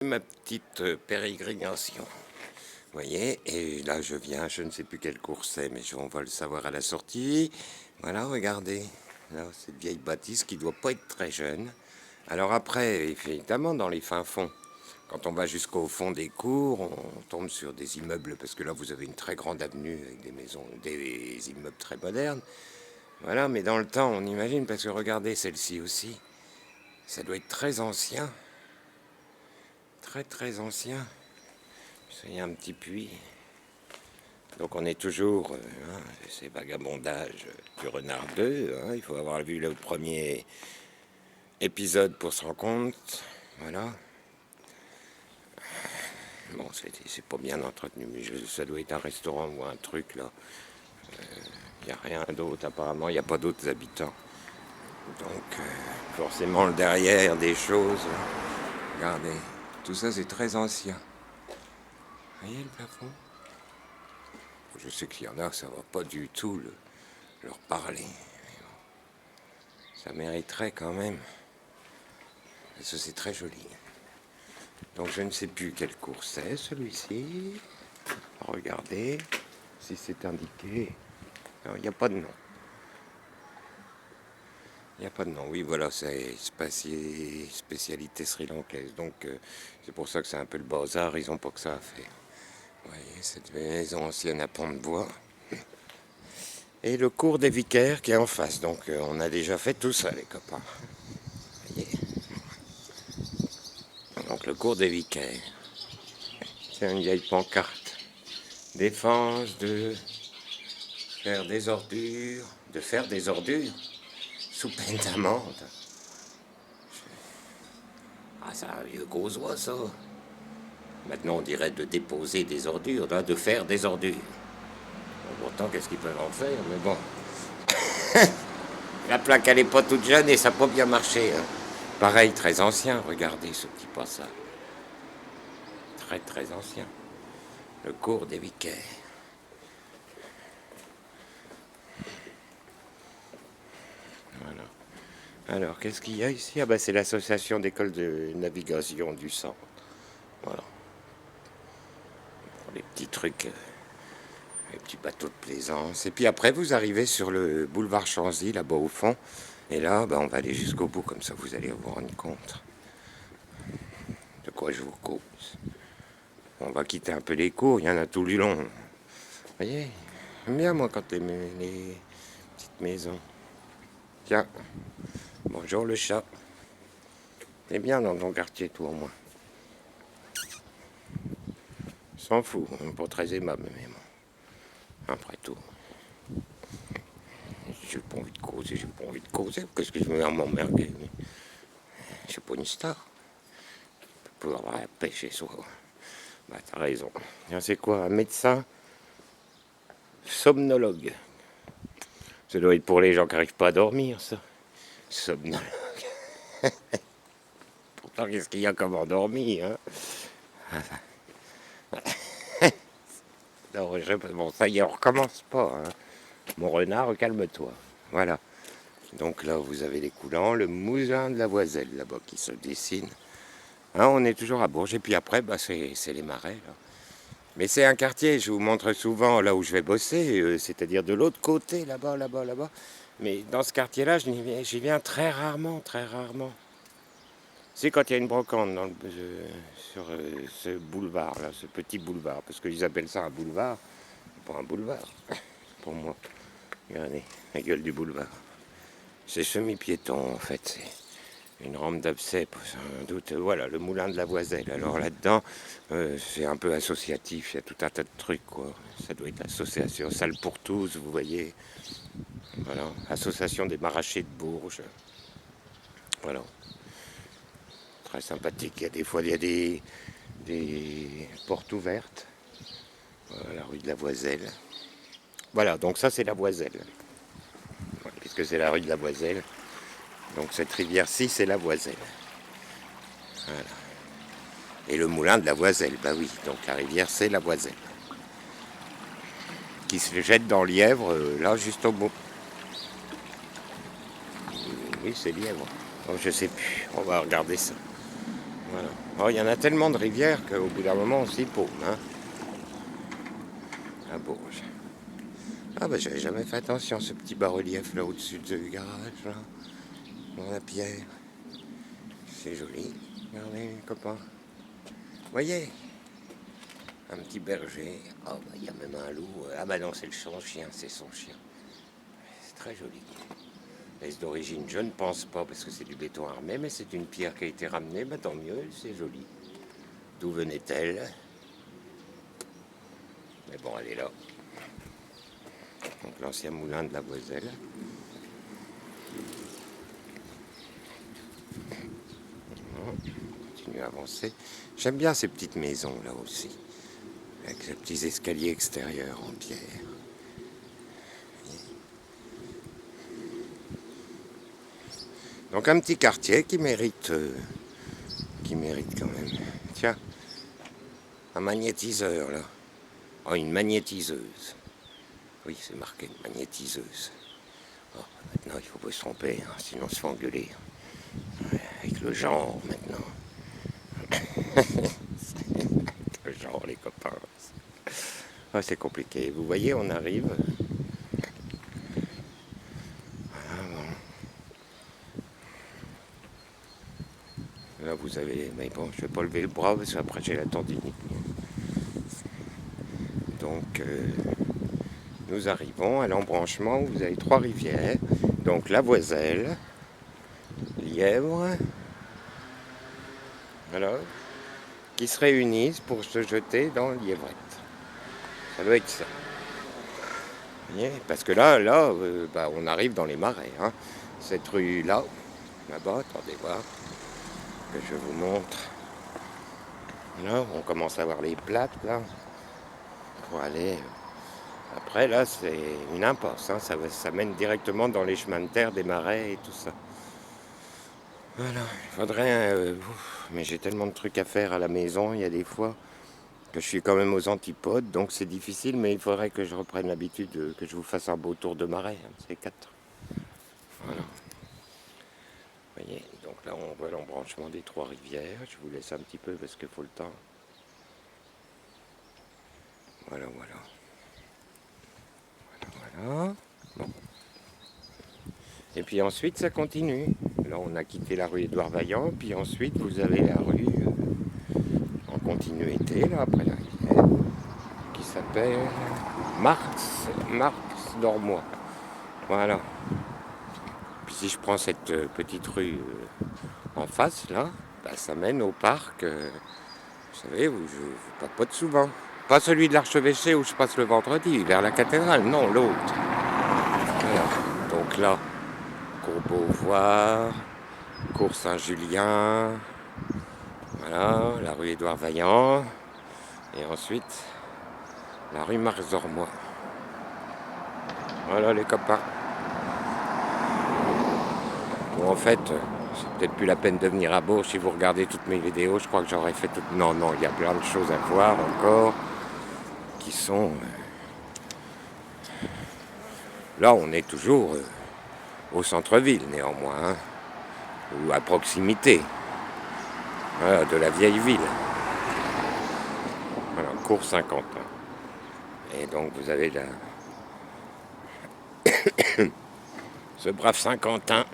Ma petite pérégrination. Vous voyez, et là je viens, je ne sais plus quelle course c'est, mais on va le savoir à la sortie. Voilà, regardez, là cette vieille bâtisse qui doit pas être très jeune. Alors après, évidemment, dans les fins fonds, quand on va jusqu'au fond des cours, on tombe sur des immeubles, parce que là vous avez une très grande avenue avec des maisons, des immeubles très modernes. Voilà, mais dans le temps, on imagine, parce que regardez celle-ci aussi, ça doit être très ancien, très ancien. Il y a un petit puits. Donc on est toujours, ces vagabondages du Renard 2. Il faut avoir vu le premier épisode pour se rendre compte. Voilà. Bon, c'est pas bien entretenu, mais ça doit être un restaurant ou un truc là. Il n'y a rien d'autre apparemment, il n'y a pas d'autres habitants. Donc forcément le derrière des choses. Regardez, tout ça c'est très ancien. Vous voyez le plafond? Je sais qu'il y en a, ça va pas du tout leur parler. Ça mériterait quand même. Parce que c'est très joli. Donc je ne sais plus quelle course c'est celui-ci. Regardez si c'est indiqué. Non, il n'y a pas de nom. Il n'y a pas de nom. Oui, voilà, c'est spécialité sri-lankaise. Donc c'est pour ça que c'est un peu le bazar. Ils n'ont pas que ça à faire. Vous voyez, cette maison ancienne à pont de bois. Et le cours des vicaires qui est en face. Donc on a déjà fait tout ça, les copains. Vous voyez. Donc le cours des vicaires. C'est une vieille pancarte. Défense de faire des ordures, sous peine d'amende. Ah, c'est un vieux causois, ça. Maintenant, on dirait de déposer des ordures, là, de faire des ordures. Bon, pourtant, qu'est-ce qu'ils peuvent en faire? Mais bon. La plaque, elle n'est pas toute jeune et ça n'a pas bien marché. Pareil, très ancien. Regardez ce petit passage. Très ancien. Le cours des vicaires. Voilà. Alors, qu'est-ce qu'il y a ici? Ah ben, c'est l'association d'écoles de navigation du centre. Voilà. Pour les petits trucs, les petits bateaux de plaisance. Et puis après, vous arrivez sur le boulevard Chanzy, là-bas au fond. Et là, ben, on va aller jusqu'au bout, comme ça vous allez vous rendre compte de quoi je vous cause. On va quitter un peu les cours, il y en a tout le long. Vous voyez, j'aime bien moi quand les petites maisons. Tiens, bonjour le chat. T'es bien dans ton quartier, toi, au moins. S'en fout, pas très aimable, mais bon. Après tout. J'ai pas envie de causer, qu'est-ce que je me mets à m'emmerder? Je suis pas une star. Pour avoir la paix chez soi. Bah, t'as raison. C'est quoi, un médecin somnologue? Ça doit être pour les gens qui n'arrivent pas à dormir, ça. Somnologue. Pourtant, qu'est-ce qu'il y a comme endormi, hein? Non, bon, ça y est, on recommence pas, hein. Mon renard, calme-toi. Voilà. Donc là, vous avez les coulants, le moulin de la Voiselle, là-bas, qui se dessine. Hein, on est toujours à Bourges. Et puis après, bah, c'est les marais, là. Mais c'est un quartier, je vous montre souvent là où je vais bosser, c'est-à-dire de l'autre côté, là-bas. Mais dans ce quartier-là, j'y viens très rarement. C'est quand il y a une brocante sur ce boulevard-là, ce petit boulevard, parce qu'ils appellent ça un boulevard, pas un boulevard, pour moi. Regardez, la gueule du boulevard. C'est semi-piéton, en fait, c'est une rampe d'abcès, sans doute. Voilà, le moulin de la Voiselle. Alors là-dedans, c'est un peu associatif, il y a tout un tas de trucs, quoi. Ça doit être l'association Salle pour tous, vous voyez. Voilà, association des maraîchers de Bourges. Voilà. Très sympathique. Il y a des fois, il y a des portes ouvertes. Voilà, la rue de la Voiselle. Voilà, donc ça, c'est la Voiselle. Voilà, puisque c'est la rue de la Voiselle. Donc cette rivière-ci, c'est la Voiselle. Voilà. Et le moulin de la Voiselle, bah oui, donc la rivière, c'est la Voiselle. Qui se jette dans Lièvre, là, juste au bout. Oui, c'est Lièvre. Donc, je sais plus, on va regarder ça. Voilà. Oh, il y en a tellement de rivières qu'au bout d'un moment, on s'y paume. Hein. À Bourges. Ah bah j'avais jamais fait attention à ce petit bas-relief là au-dessus du garage, là, dans la pierre. C'est joli. Regardez les copains. Voyez, un petit berger. Ah bah il y a même un loup. Ah bah non, c'est son chien, c'est son chien. C'est très joli. Est-ce d'origine? Je ne pense pas parce que c'est du béton armé, mais c'est une pierre qui a été ramenée, bah tant mieux, c'est joli. D'où venait-elle? Mais bon, elle est là. Donc l'ancien moulin de la Boiselle. On continue à avancer. J'aime bien ces petites maisons là aussi, avec ces petits escaliers extérieurs en pierre. Donc un petit quartier qui mérite quand même. Tiens, un magnétiseur là. Oh, une magnétiseuse. Oui, c'est marqué une magnétiseuse. Oh, maintenant, il faut pas se tromper, hein, sinon on se fait engueuler. Ouais, avec le genre maintenant. Le genre, les copains. Ah, c'est compliqué. Vous voyez, on arrive. Ah, bon. Là, vous avez. Mais bon, je vais pas lever le bras parce qu'après j'ai la tendinite. Donc, nous arrivons à l'embranchement où vous avez trois rivières. Donc, la Voiselle, Lièvre, voilà, qui se réunissent pour se jeter dans Lièvrette. Ça doit être ça. Vous voyez, parce que là, on arrive dans les marais. Hein. Cette rue-là, là-bas, attendez voir, que je vous montre. Là, on commence à voir les plates, là, pour aller. Après, là, c'est une impasse. Hein. Ça mène directement dans les chemins de terre, des marais et tout ça. Voilà, il faudrait. Mais j'ai tellement de trucs à faire à la maison, il y a des fois que je suis quand même aux antipodes, donc c'est difficile, mais il faudrait que je reprenne l'habitude, que je vous fasse un beau tour de marais, hein, c'est 4. Voilà. Vous voyez, donc là on voit l'embranchement des trois rivières. Je vous laisse un petit peu parce qu'il faut le temps. Voilà, voilà. Voilà. Bon. Et puis ensuite ça continue. Là on a quitté la rue Édouard Vaillant, puis ensuite vous avez la rue en continuité, là après la rivière, qui s'appelle Marx d'Ormois. Voilà. Puis si je prends cette petite rue en face, là, bah, ça mène au parc, vous savez, où je papote souvent. Pas celui de l'archevêché où je passe le vendredi, vers la cathédrale, non, l'autre. Voilà. Donc là, cours Beauvoir, cours Saint-Julien, voilà, la rue Édouard Vaillant, et ensuite la rue Marx d'Ormois. Voilà les copains. Bon, en fait, c'est peut-être plus la peine de venir à Bourges si vous regardez toutes mes vidéos. Je crois que j'aurais fait toutes. Non, il y a plein de choses à voir encore qui sont. Là, on est toujours au centre-ville, néanmoins, hein, ou à proximité, voilà, de la vieille ville. Voilà, cours Saint-Quentin. Et donc, vous avez là ce brave Saint-Quentin.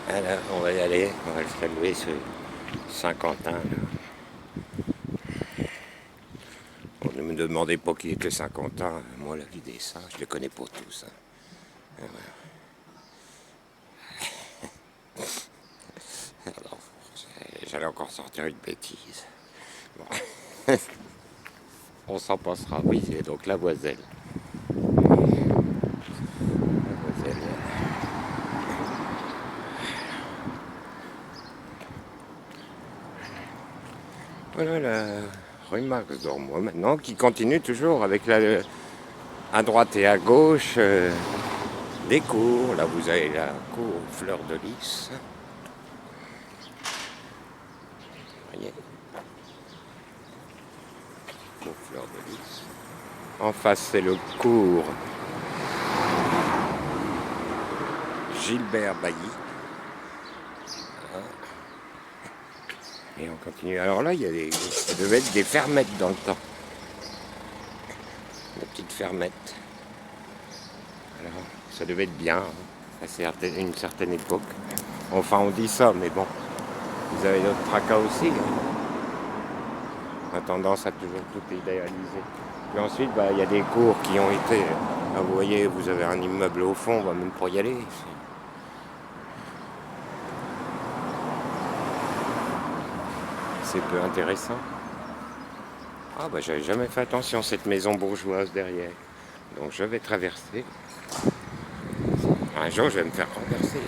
Alors, on va y aller, on va le saluer, ce Saint-Quentin. Ne me demandez pas qui était Saint-Quentin. Moi, la vie des saints, je les connais pas tous. Hein. Alors, j'allais encore sortir une bêtise. Bon. On s'en passera. Oui, c'est donc la Voiselle. La Voiselle. Voilà la rue Marx d'Ormois maintenant, qui continue toujours avec à droite et à gauche des cours. Là, vous avez la cour Fleur de Lys. Vous voyez, cour Fleur de Lys. En face, c'est le cours Gilbert Bailly. Et on continue. Alors là, ça devait être des fermettes dans le temps. Des petites fermettes. Alors, ça devait être bien, hein, à une certaine époque. Enfin, on dit ça, mais bon, vous avez d'autres tracas aussi. Hein. On a tendance à toujours tout idéaliser. Puis ensuite, il y a des cours qui ont été... Là, vous voyez, vous avez un immeuble au fond, on va même pas y aller. C'est peu intéressant. Ah j'avais jamais fait attention à cette maison bourgeoise derrière. Donc je vais traverser. Un jour je vais me faire renverser.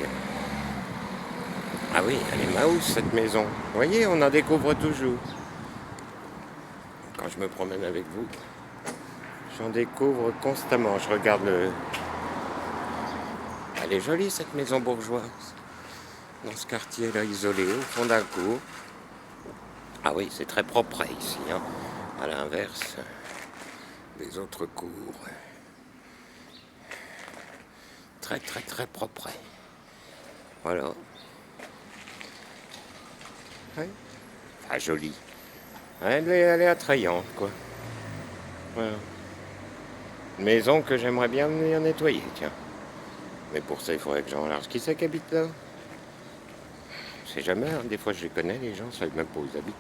Ah oui, elle est mouse cette maison. Vous voyez, on en découvre toujours. Quand je me promène avec vous, j'en découvre constamment. Je regarde le... Elle est jolie cette maison bourgeoise. Dans ce quartier là isolé, au fond d'un cours. Ah oui, c'est très propre ici, hein. À l'inverse des autres cours. Très très très propre. Voilà. Ouais. Ah, jolie. Elle est attrayante, quoi. Voilà. Une maison que j'aimerais bien venir nettoyer, tiens. Mais pour ça, il faudrait que j'en large. Qui c'est qui habite là? Je sais jamais, hein. Des fois je les connais, les gens, je ne savais même pas où ils habitent.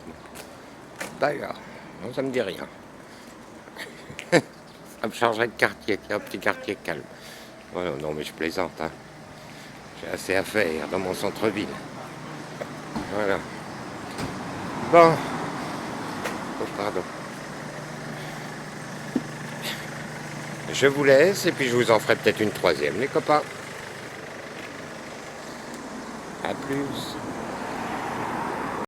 D'ailleurs, non, ça me dit rien. Ça me changerait de quartier, un petit quartier calme. Voilà, non, mais je plaisante, hein. J'ai assez à faire dans mon centre-ville. Voilà. Bon. Oh, pardon. Je vous laisse et puis je vous en ferai peut-être une troisième, les copains. À plus.